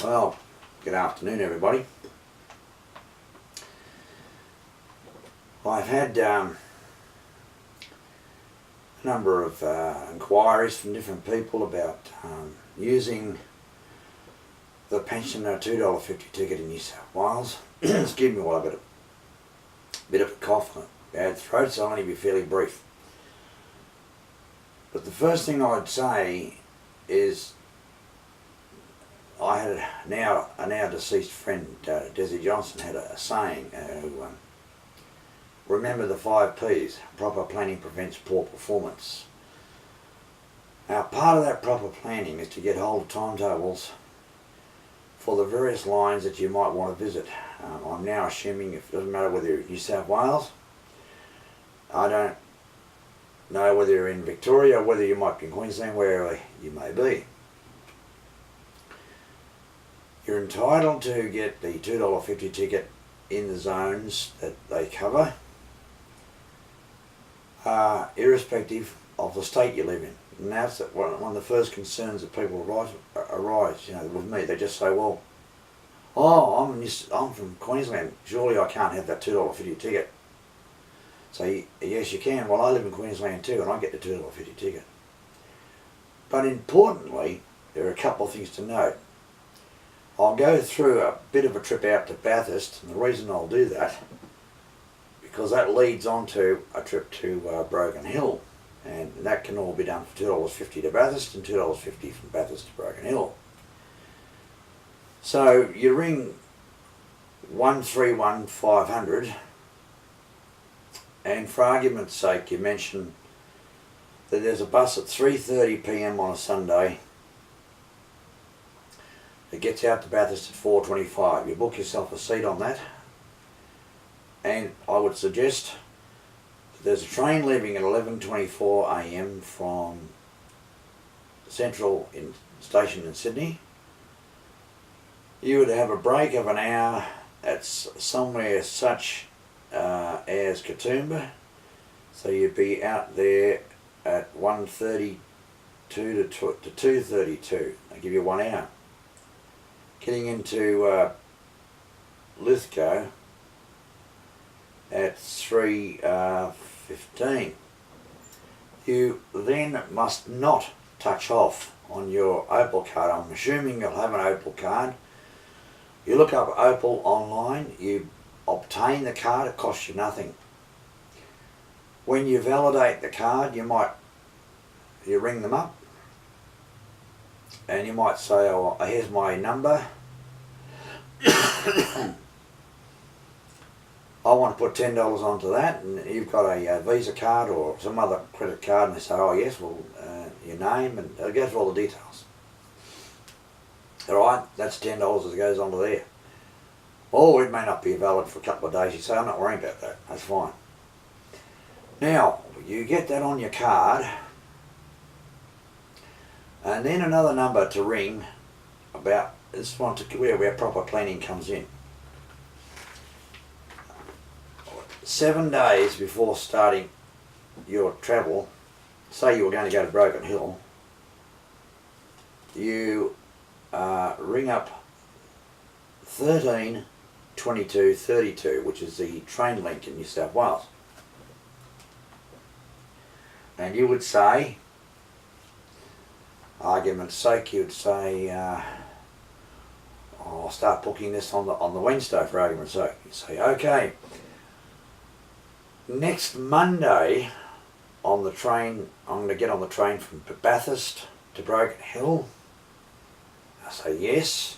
Well, good afternoon everybody. I've had a number of inquiries from different people about using the pensioner $2.50 ticket in New South Wales. Excuse me while I've got a bit of a cough and a bad throat, so I'll only be fairly brief. But the first thing I'd say is I had a now deceased friend, Desi Johnson, had a saying, remember the 5 P's, proper planning prevents poor performance. Now part of that proper planning is to get hold of timetables for the various lines that you might want to visit. I'm now assuming it doesn't matter whether you're in New South Wales, I don't know whether you're in Victoria or whether you might be in Queensland, wherever you may be. You're entitled to get the $2.50 ticket in the zones that they cover, irrespective of the state you live in. And that's one of the first concerns that people arise, with me. They just say, well, I'm from Queensland, surely I can't have that $2.50 ticket. So yes you can. Well, I live in Queensland too and I get the $2.50 ticket. But importantly, there are a couple of things to note. I'll go through a bit of a trip out to Bathurst, and the reason I'll do that, because that leads on to a trip to Broken Hill, and that can all be done for $2.50 to Bathurst and $2.50 from Bathurst to Broken Hill. So you ring 131 500, and for argument's sake you mention that there's a bus at 3:30 PM on a Sunday. It gets out to Bathurst at 4:25. You book yourself a seat on that, and I would suggest that there's a train leaving at 11:24 AM from Central Station in Sydney. You would have a break of an hour at somewhere such as Katoomba, so you'd be out there at 1:32 to 2:32. They give you 1 hour. Getting into Lithgow at 3:15. You then must not touch off on your Opal card. I'm assuming you'll have an Opal card. You look up Opal online, you obtain the card, it costs you nothing. When you validate the card, you ring them up, and you might say, oh, here's my number. I want to put $10 onto that, and you've got a Visa card or some other credit card, and they say, oh yes, well, your name, and it goes through all the details. Alright, that's $10 that goes onto there. Oh, it may not be valid for a couple of days. You say, I'm not worrying about that, that's fine. Now, you get that on your card, and then another number to ring about this one where proper planning comes in. 7 days before starting your travel, say you were going to go to Broken Hill, you ring up 13 22 32, which is the train link in New South Wales, and you would say, argument's sake, you'd say, I'll start booking this on the Wednesday for argument's sake. You say, okay, next Monday on the train, I'm going to get on the train from Bathurst to Broken Hill. I say yes.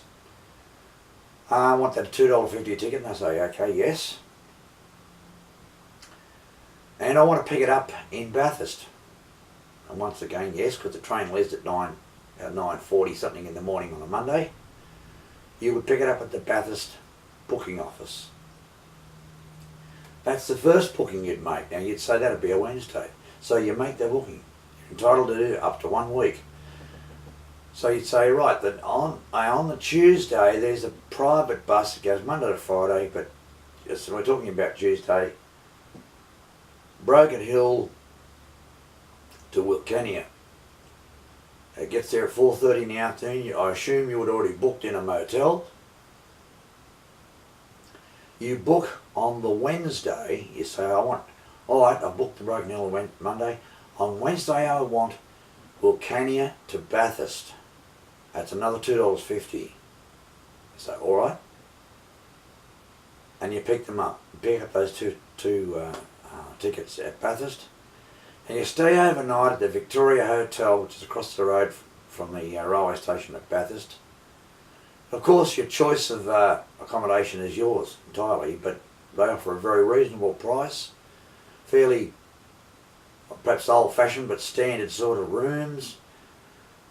I want that $2.50 ticket, and I say okay, yes. And I want to pick it up in Bathurst. And once again, yes, because the train leaves at 9:40 something in the morning on a Monday. You would pick it up at the Bathurst booking office. That's the first booking you'd make. Now you'd say that'd be a Wednesday. So you make the booking. You're entitled to do it up to 1 week. So you'd say, right, that on the Tuesday there's a private bus that goes Monday to Friday, but so we're talking about Tuesday, Broken Hill to Wilcannia. It gets there at 4:30 in the afternoon. I assume you would already booked in a motel. You book on the Wednesday. You say, alright, I booked the Broken Hill on Monday. On Wednesday I want Wilcannia to Bathurst. That's another $2.50. You say, alright. And you pick them up. You pick up those two tickets at Bathurst. And you stay overnight at the Victoria Hotel, which is across the road from the railway station at Bathurst. Of course, your choice of accommodation is yours entirely, but they offer a very reasonable price. Fairly, perhaps old-fashioned, but standard sort of rooms.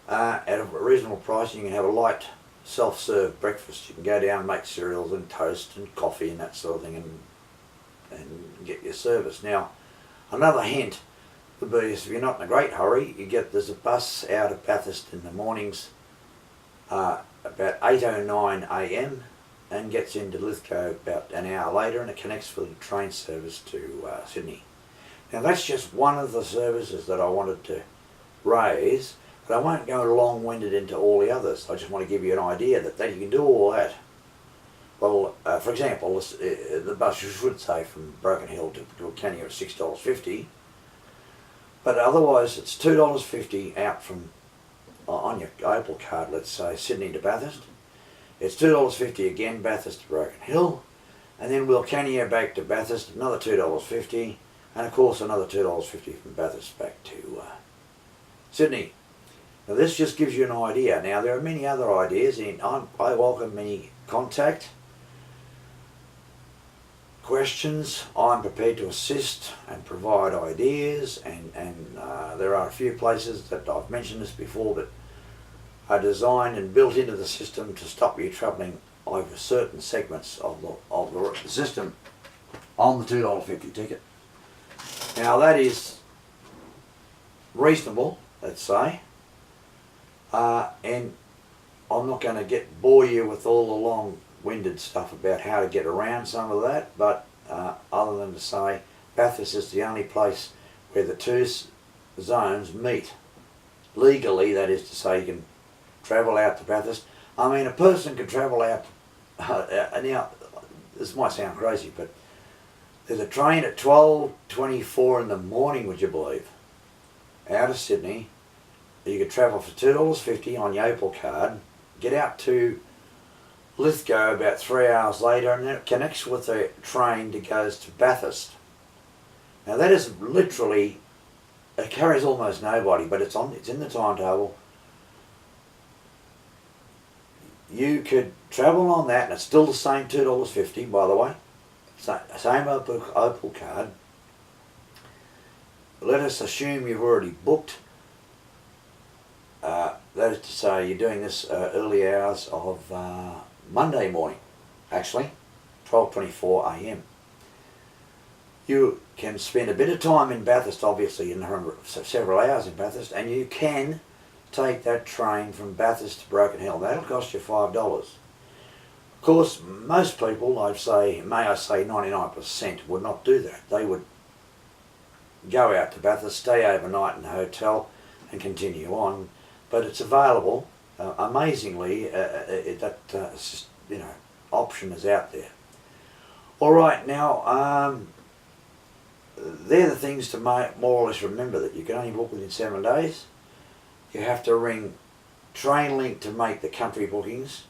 At a reasonable price, you can have a light self-serve breakfast. You can go down and make cereals and toast and coffee and that sort of thing and get your service. Now, another hint would be if you're not in a great hurry, there's a bus out of Bathurst in the mornings about 8:09 a.m. and gets into Lithgow about an hour later, and it connects with the train service to Sydney. Now that's just one of the services that I wanted to raise, but I won't go long-winded into all the others. I just want to give you an idea that you can do all that. Well, for example, the bus, you should say, from Broken Hill to Wilcannia is $6.50, but otherwise it's $2.50 out from, on your Opal card, let's say, Sydney to Bathurst. It's $2.50 again, Bathurst to Broken Hill, and then Wilcannia back to Bathurst, another $2.50, and of course another $2.50 from Bathurst back to Sydney. Now this just gives you an idea. Now there are many other ideas, and I welcome any contact, questions. I'm prepared to assist and provide ideas, and there are a few places that I've mentioned this before that are designed and built into the system to stop you travelling over certain segments of the system on the $2.50 ticket. Now that is reasonable, let's say, and I'm not going to bore you with all the long-winded stuff about how to get around some of that, but other than to say Bathurst is the only place where the two zones meet legally. That is to say, you can travel out to Bathurst. I mean, a person can travel out, now this might sound crazy, but there's a train at 12:24 in the morning, would you believe, out of Sydney. You could travel for $2.50 on your Opal card, get out to Lithgow about 3 hours later, and then it connects with a train that goes to Bathurst. Now that is literally, it carries almost nobody, but it's in the timetable. You could travel on that, and it's still the same $2.50, by the way. Same Opal card. Let us assume you've already booked. That is to say, you're doing this early hours of Monday morning, actually, 12:24 a.m. You can spend a bit of time in Bathurst, obviously, in several hours in Bathurst, and you can take that train from Bathurst to Broken Hill. That'll cost you $5. Of course, most people, may I say 99%, would not do that. They would go out to Bathurst, stay overnight in a hotel, and continue on. But it's available. Amazingly, that option is out there. All right, now they're the things to more or less remember, that you can only book within 7 days. You have to ring TrainLink to make the country bookings.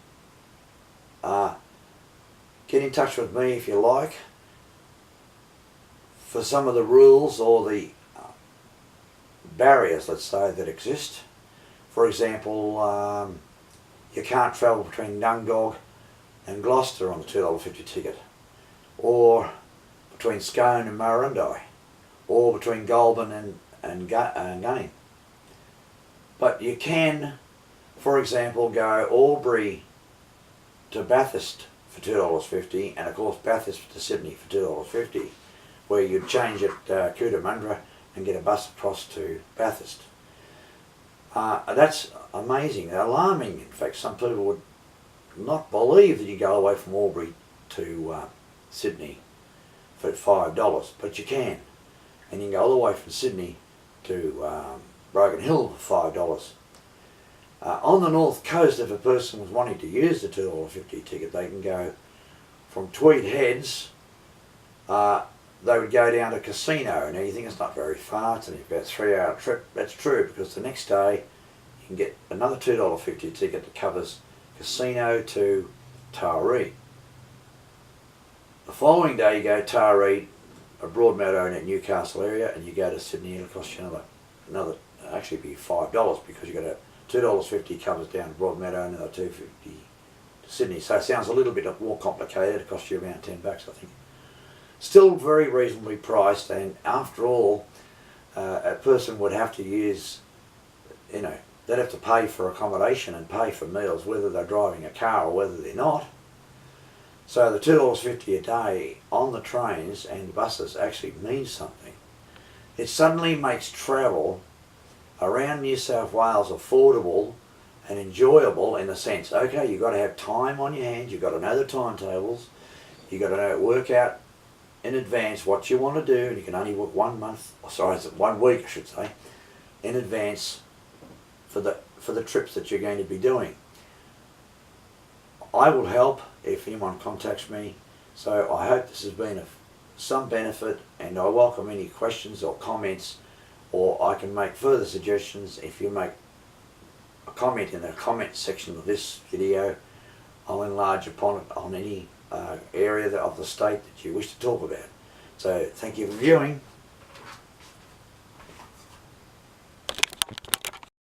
Get in touch with me if you like for some of the rules or the barriers, let's say, that exist. For example, you can't travel between Dungog and Gloucester on the $2.50 ticket, or between Scone and Murrurundi, or between Goulburn and Gunning. But you can, for example, go Albury to Bathurst for $2.50, and of course Bathurst to Sydney for $2.50, where you'd change at Cootamundra and get a bus across to Bathurst. That's amazing, alarming. In fact, some people would not believe that you go away from Albury to Sydney for $5, but you can. And you can go all the way from Sydney to Broken Hill for $5. On the North Coast, if a person was wanting to use the $2.50 ticket, they can go from Tweed Heads, they would go down to Casino. Now you think it's not very far, it's only about a 3-hour trip. That's true, because the next day you can get another $2.50 ticket that covers Casino to Taree. The following day you go Taree, Broadmeadow in that Newcastle area, and you go to Sydney. It'll cost you another actually be $5, because you got a $2.50 covers down to Broadmeadow and another $2.50 to Sydney. So it sounds a little bit more complicated. It costs you around $10, I think. Still very reasonably priced, and after all, a person would have to use, they'd have to pay for accommodation and pay for meals, whether they're driving a car or whether they're not. So the $2.50 a day on the trains and buses actually means something. It suddenly makes travel around New South Wales affordable and enjoyable, in a sense. Okay, you've got to have time on your hands, you've got to know the timetables, you've got to work out in advance what you want to do, and you can only work 1 week I should say, in advance for the trips that you're going to be doing. I will help if anyone contacts me, so I hope this has been of some benefit, and I welcome any questions or comments, or I can make further suggestions. If you make a comment in the comment section of this video, I'll enlarge upon it on any area of the state that you wish to talk about. So thank you for viewing.